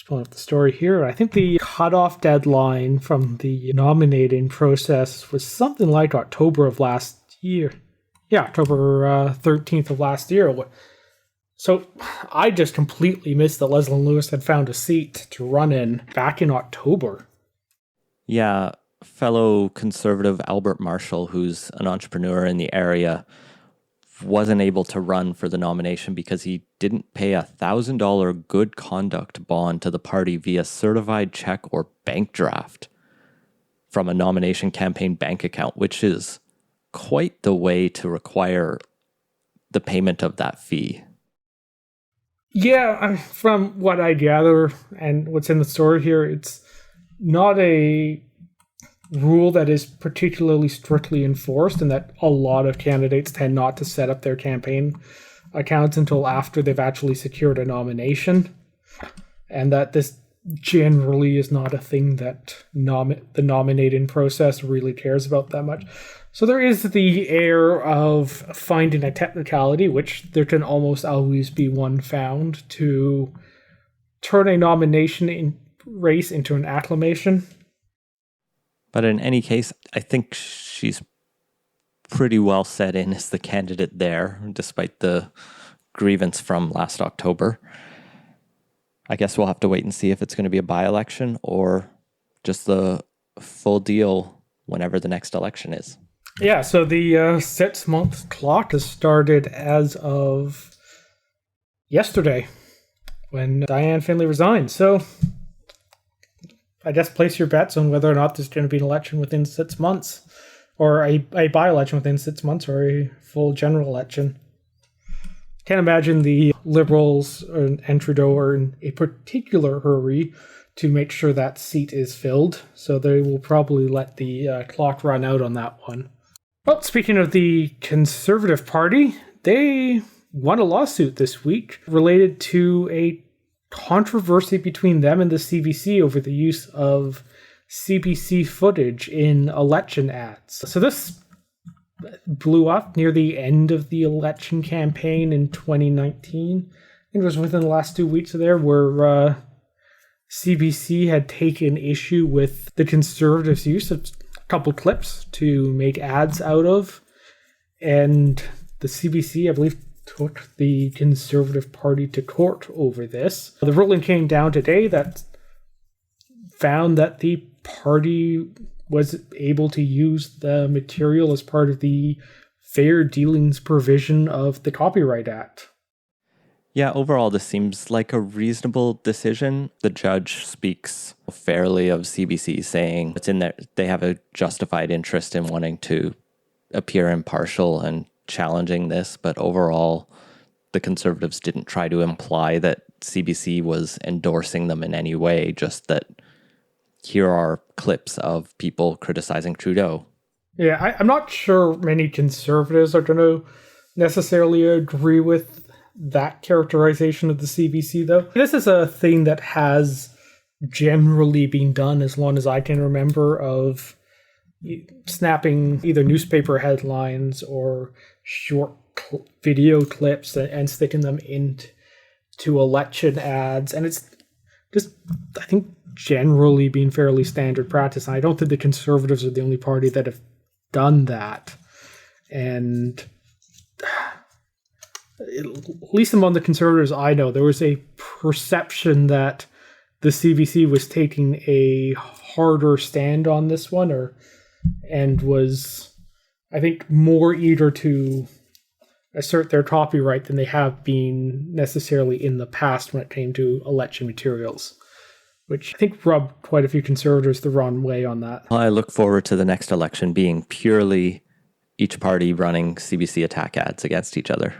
pulling up the story here. I think the cutoff deadline from the nominating process was something like October of last year. Yeah, October 13th of last year. So I just completely missed that Leslyn Lewis had found a seat to run in back in October. Yeah, fellow Conservative Albert Marshall, who's an entrepreneur in the area, wasn't able to run for the nomination because he didn't pay a $1,000 good conduct bond to the party via certified check or bank draft from a nomination campaign bank account, which is quite the way to require the payment of that fee. Yeah, from what I gather and what's in the story here, it's not a rule that is particularly strictly enforced, and that a lot of candidates tend not to set up their campaign accounts until after they've actually secured a nomination, and that this generally is not a thing that the nominating process really cares about that much. So there is the air of finding a technicality, which there can almost always be one found, to turn a nomination race into an acclamation. But in any case, I think she's pretty well set in as the candidate there, despite the grievance from last October. I guess we'll have to wait and see if it's going to be a by-election or just the full deal whenever the next election is. Yeah, so the 6-month clock has started as of yesterday when Dianne Findlay resigned. So I guess place your bets on whether or not there's going to be an election within 6 months, or a by-election within 6 months, or a full general election. Can't imagine the Liberals and Trudeau are in a particular hurry to make sure that seat is filled, so they will probably let the clock run out on that one. Well, speaking of the Conservative Party, they won a lawsuit this week related to a controversy between them and the CBC over the use of CBC footage in election ads. So this blew up near the end of the election campaign in 2019. I think it was within the last 2 weeks of there where CBC had taken issue with the Conservatives' use of a couple clips to make ads out of. And the CBC, I believe, took the Conservative Party to court over this. The ruling came down today that found that the party was able to use the material as part of the fair dealings provision of the Copyright Act. Yeah, overall, this seems like a reasonable decision. The judge speaks fairly of CBC, saying it's in there, they have a justified interest in wanting to appear impartial and challenging this, but overall, the Conservatives didn't try to imply that CBC was endorsing them in any way, just that here are clips of people criticizing Trudeau. Yeah, I'm not sure many Conservatives are going to necessarily agree with that characterization of the CBC, though. This is a thing that has generally been done as long as I can remember, of snapping either newspaper headlines or short video clips and sticking them into election ads. And it's just, I think, generally been fairly standard practice. And I don't think the Conservatives are the only party that have done that. And at least among the Conservatives I know, there was a perception that the CBC was taking a harder stand on this one, and was, I think, more eager to assert their copyright than they have been necessarily in the past when it came to election materials, which I think rubbed quite a few Conservatives the wrong way on that. I look forward to the next election being purely each party running CBC attack ads against each other.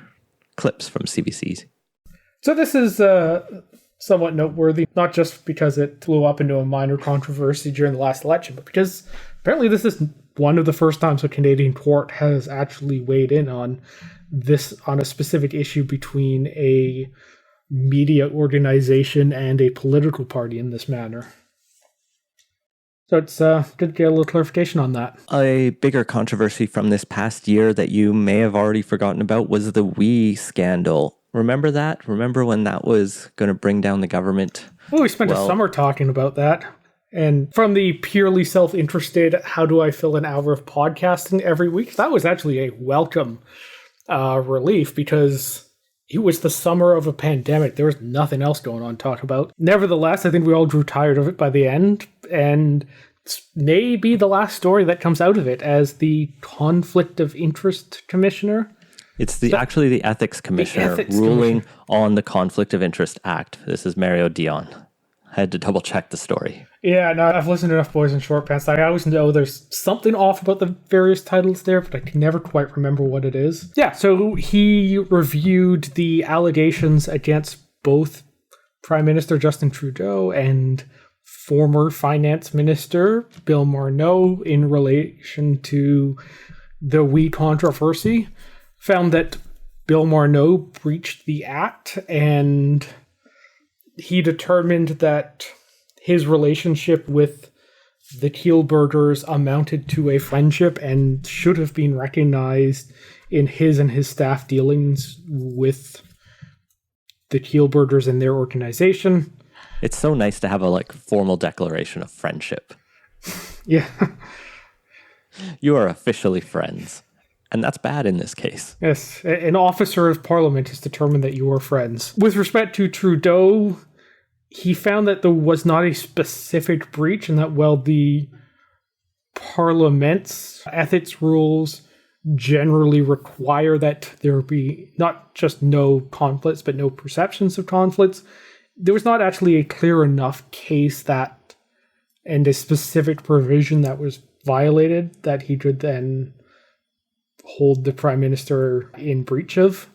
Clips from CBCs. So this is somewhat noteworthy, not just because it blew up into a minor controversy during the last election, but because apparently this is one of the first times a Canadian court has actually weighed in on a specific issue between a media organization and a political party in this manner. So it's good to get a little clarification on that. A bigger controversy from this past year that you may have already forgotten about was the We scandal. Remember that? Remember when that was going to bring down the government? Well, we spent a summer talking about that. And from the purely self-interested, how do I fill an hour of podcasting every week? That was actually a welcome relief, because it was the summer of a pandemic. There was nothing else going on to talk about. Nevertheless, I think we all grew tired of it by the end, and this may be the last story that comes out of it as the Conflict of Interest Commissioner. It's actually the Ethics Commissioner ruling on the Conflict of Interest Act. This is Mario Dion. I had to double check the story. Yeah, no, I've listened to enough Boys in Short Pants. I always know there's something off about the various titles there, but I can never quite remember what it is. Yeah, so he reviewed the allegations against both Prime Minister Justin Trudeau and former Finance Minister Bill Morneau in relation to the We controversy. Found that Bill Morneau breached the act, and he determined that his relationship with the Kielburgers amounted to a friendship and should have been recognized in his and his staff dealings with the Kielburgers and their organization. It's so nice to have a formal declaration of friendship. Yeah. You are officially friends. And that's bad in this case. Yes, an officer of parliament has determined that you are friends. With respect to Trudeau, he found that there was not a specific breach and that while the parliament's ethics rules generally require that there be not just no conflicts, but no perceptions of conflicts, there was not actually a clear enough case that, and a specific provision that was violated that he could then hold the prime minister in breach of.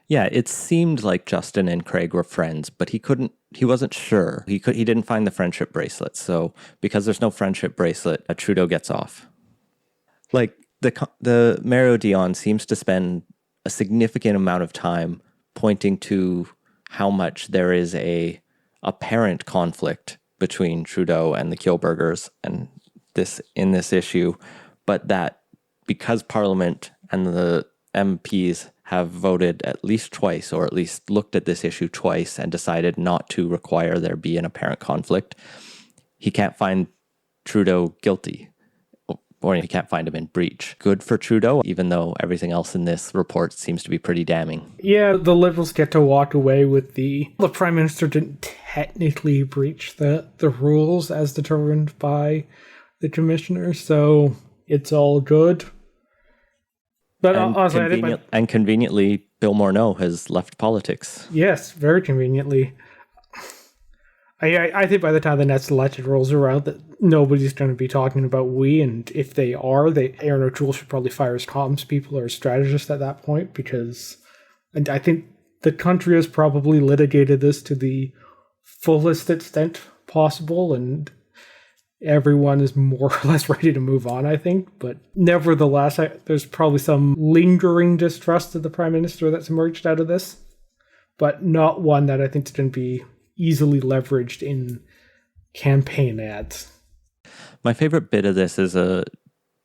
Yeah, it seemed like Justin and Craig were friends, but he wasn't sure. He didn't find the friendship bracelet. So because there's no friendship bracelet, Trudeau gets off. The Mario Dion seems to spend a significant amount of time pointing to how much there is a apparent conflict between Trudeau and the Kielburgers and in this issue, but that because Parliament and the MPs have voted at least twice, or at least looked at this issue twice and decided not to require there be an apparent conflict, he can't find Trudeau guilty, or he can't find him in breach. Good for Trudeau, even though everything else in this report seems to be pretty damning. Yeah, the Liberals get to walk away with the Prime Minister didn't technically breach the rules as determined by the Commissioner, so it's all good. But And conveniently, Bill Morneau has left politics. Yes, very conveniently. I think by the time the next election rolls around, that nobody's going to be talking about we, and if they are, Aaron O'Toole should probably fire his comms people or strategist at that point, because and I think the country has probably litigated this to the fullest extent possible, and everyone is more or less ready to move on, I think. But nevertheless, there's probably some lingering distrust of the Prime Minister that's emerged out of this, but not one that I think is going to be easily leveraged in campaign ads. My favorite bit of this is a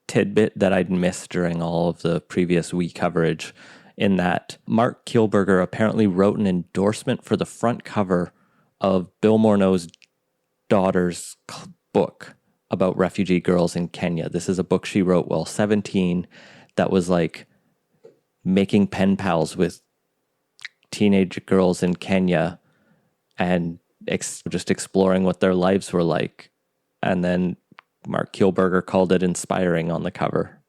tidbit that I'd missed during all of the previous wee coverage, in that Mark Kielburger apparently wrote an endorsement for the front cover of Bill Morneau's daughter's book about refugee girls in Kenya. This is a book she wrote while 17 that was making pen pals with teenage girls in Kenya and just exploring what their lives were like. And then Mark Kielburger called it inspiring on the cover.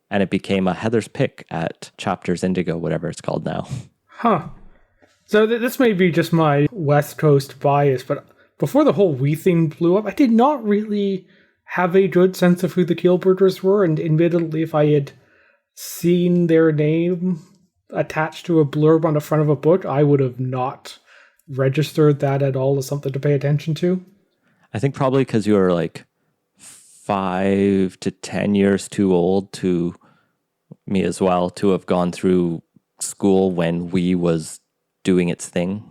And it became a Heather's pick at Chapters Indigo, whatever it's called now. Huh. So this may be just my West Coast bias, but before the whole we thing blew up, I did not really have a good sense of who the Kielburgers were. And admittedly, if I had seen their name attached to a blurb on the front of a book, I would have not registered that at all as something to pay attention to. I think probably because you were 5 to 10 years too old, to me as well, to have gone through school when we was doing its thing.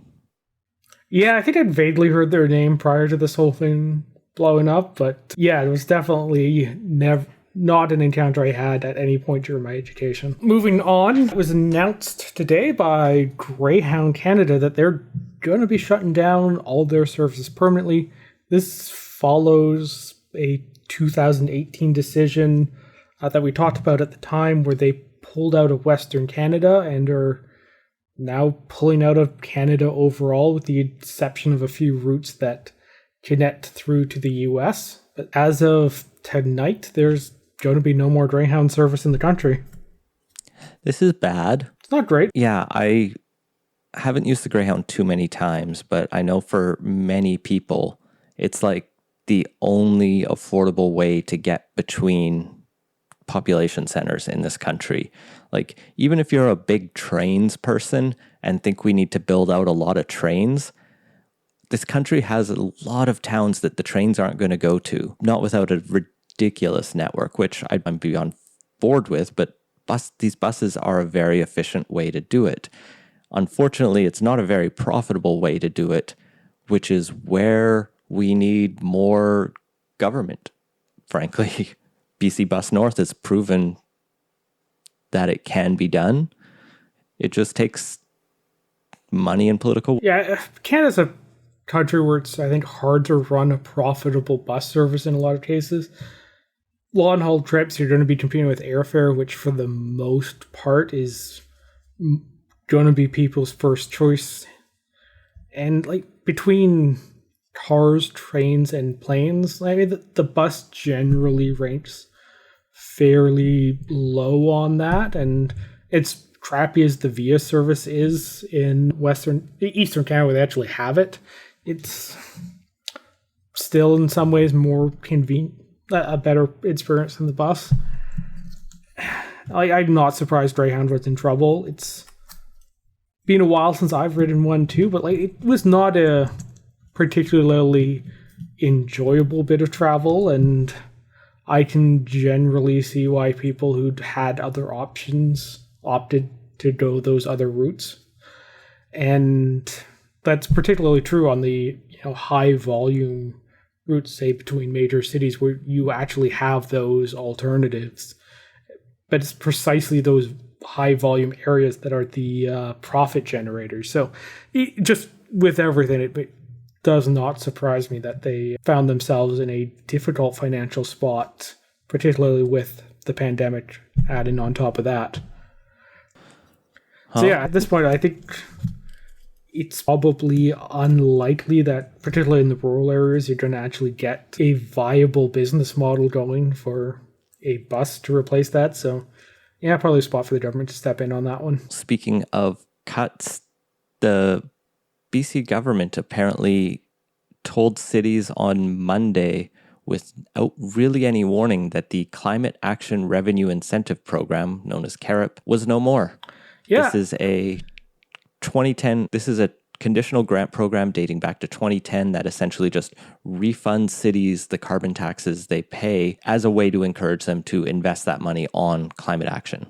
Yeah, I think I'd vaguely heard their name prior to this whole thing blowing up, but yeah, it was definitely not an encounter I had at any point during my education. Moving on, it was announced today by Greyhound Canada that they're going to be shutting down all their services permanently. This follows a 2018 decision that we talked about at the time, where they pulled out of Western Canada and are now pulling out of Canada overall, with the exception of a few routes that connect through to the US. But as of tonight, there's going to be no more Greyhound service in the country. This is bad. It's not great. Yeah, I haven't used the Greyhound too many times, but I know for many people, it's the only affordable way to get between population centers in this country. Even if you're a big trains person and think we need to build out a lot of trains, this country has a lot of towns that the trains aren't going to go to, not without a ridiculous network, which I'd be on board with, but these buses are a very efficient way to do it. Unfortunately, it's not a very profitable way to do it, which is where we need more government frankly, BC Bus North has proven that it can be done. It just takes money and political. Yeah, Canada's a country where it's, I think, hard to run a profitable bus service in a lot of cases. Long haul trips, you're going to be competing with airfare, which for the most part is going to be people's first choice. And like between cars, trains, and planes, I mean, the bus generally ranks fairly low on that. And it's crappy as the VIA service is in Eastern Canada where they actually have it. It's still in some ways more convenient, a better experience than the bus. I'm not surprised Greyhound was in trouble. It's been a while since I've ridden one too, but like it was not a particularly enjoyable bit of travel, and I can generally see why people who'd had other options opted to go those other routes. And that's particularly true on the high volume routes, say between major cities, where you actually have those alternatives. But it's precisely those high volume areas that are the profit generators. So just with everything, it does not surprise me that they found themselves in a difficult financial spot, particularly with the pandemic adding on top of that. So yeah, at this point, I think it's probably unlikely that, particularly in the rural areas, you're going to actually get a viable business model going for a bus to replace that. So yeah, probably a spot for the government to step in on that one. Speaking of cuts, the BC government apparently told cities on Monday without really any warning that the Climate Action Revenue Incentive Program, known as CARIP, was no more. Yeah. This is a conditional grant program dating back to 2010 that essentially just refunds cities the carbon taxes they pay as a way to encourage them to invest that money on climate action.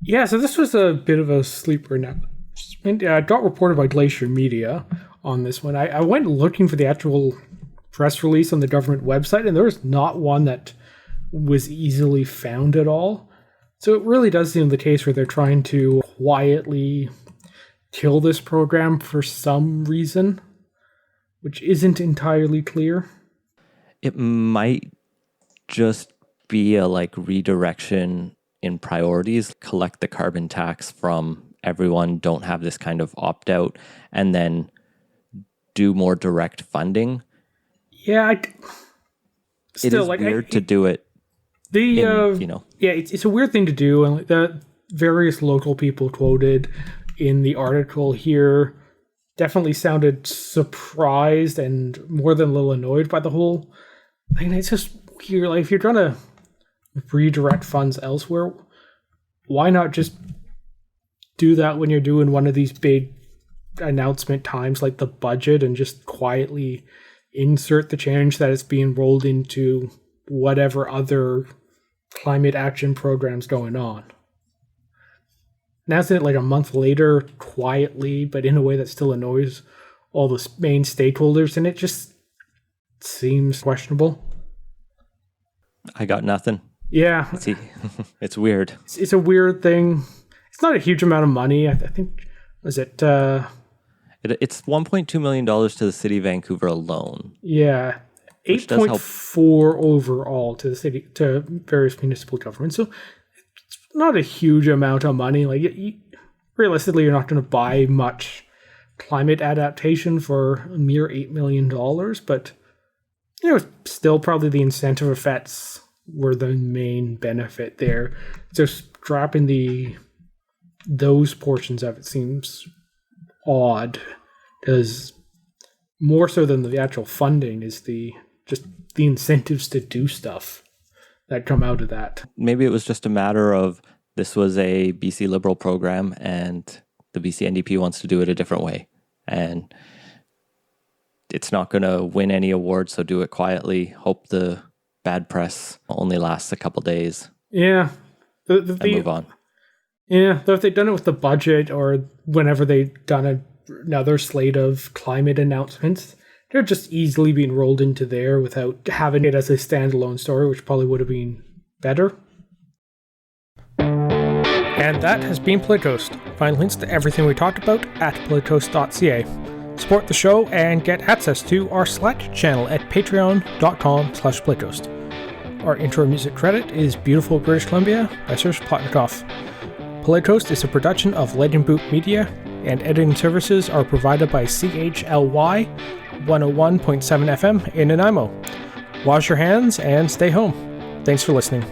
Yeah, so this was a bit of a sleeper now. It got reported by Glacier Media on this one. I went looking for the actual press release on the government website, and there was not one that was easily found at all. So it really does seem the case where they're trying to quietly kill this program for some reason, which isn't entirely clear. It might just be a redirection in priorities, collect the carbon tax from everyone, don't have this kind of opt-out, and then do more direct funding. Yeah, still, it is weird to do it. It's a weird thing to do, and the various local people quoted in the article here definitely sounded surprised and more than a little annoyed by the whole thing. It's just weird. Like, if you're trying to redirect funds elsewhere, why not just do that when you're doing one of these big announcement times like the budget, and just quietly insert the change that is being rolled into whatever other climate action programs going on. Announce it a month later, quietly, but in a way that still annoys all the main stakeholders, and it just seems questionable. I got nothing. Yeah. It's weird. It's a weird thing. It's not a huge amount of money. I think, was it... It's $1.2 million to the city of Vancouver alone. Yeah. 8.4 overall to the city, to various municipal governments. So it's not a huge amount of money. Realistically, you're not going to buy much climate adaptation for a mere $8 million, but still probably the incentive effects were the main benefit there. Just dropping those portions of it seems odd, because more so than the actual funding is the incentives to do stuff that come out of that. Maybe it was just a matter of this was a BC Liberal program and the BCNDP wants to do it a different way. And it's not going to win any awards, so do it quietly. Hope the bad press only lasts a couple days. Yeah. And move on. Yeah, though if they'd done it with the budget or whenever they'd done another slate of climate announcements, they're just easily being rolled into there without having it as a standalone story, which probably would have been better. And that has been Playtoast. Find links to everything we talked about at playtoast.ca. Support the show and get access to our Slack channel at patreon.com/playtoast. Our intro music credit is Beautiful British Columbia by Serge Plotnikoff. Playtoast is a production of Legend Boot Media, and editing services are provided by CHLY 101.7 FM in Nanaimo. Wash your hands and stay home. Thanks for listening.